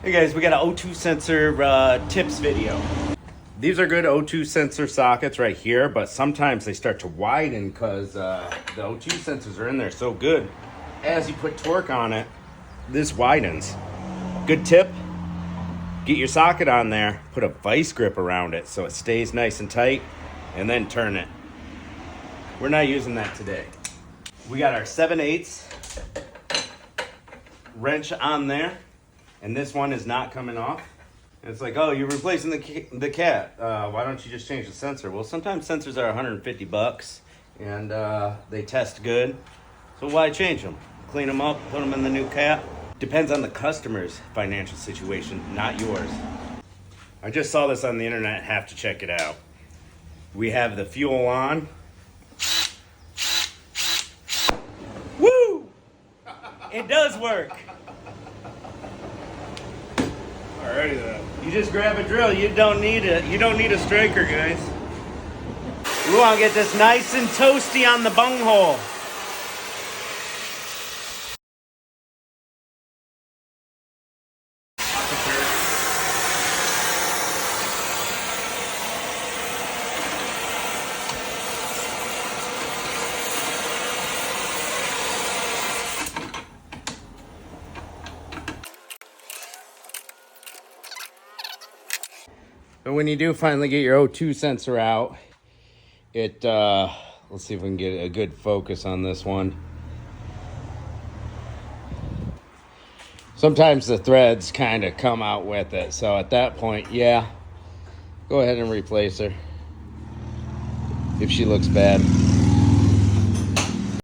Hey guys, we got an O2 sensor tips video. These are good O2 sensor sockets right here, but sometimes they start to widen because the O2 sensors are in there so good. As you put torque on it, this widens. Good tip, get your socket on there, put a vice grip around it so it stays nice and tight, and then turn it. We're not using that today. We got our 7/8 wrench on there, and this one is not coming off. And it's like, oh, you're replacing the cat. Why don't you just change the sensor? Well, sometimes sensors are 150 bucks, and they test good. So why change them? Clean them up, put them in the new cat. Depends on the customer's financial situation, not yours. I just saw this on the internet, have to check it out. We have the fuel on. Woo! It does work. Alrighty then. You just grab a drill. You don't need a striker, guys. We want to get this nice and toasty on the bunghole. But when you do finally get your O2 sensor out, let's see if we can get a good focus on this one. Sometimes the threads kind of come out with it. So at that point, yeah, go ahead and replace her if she looks bad.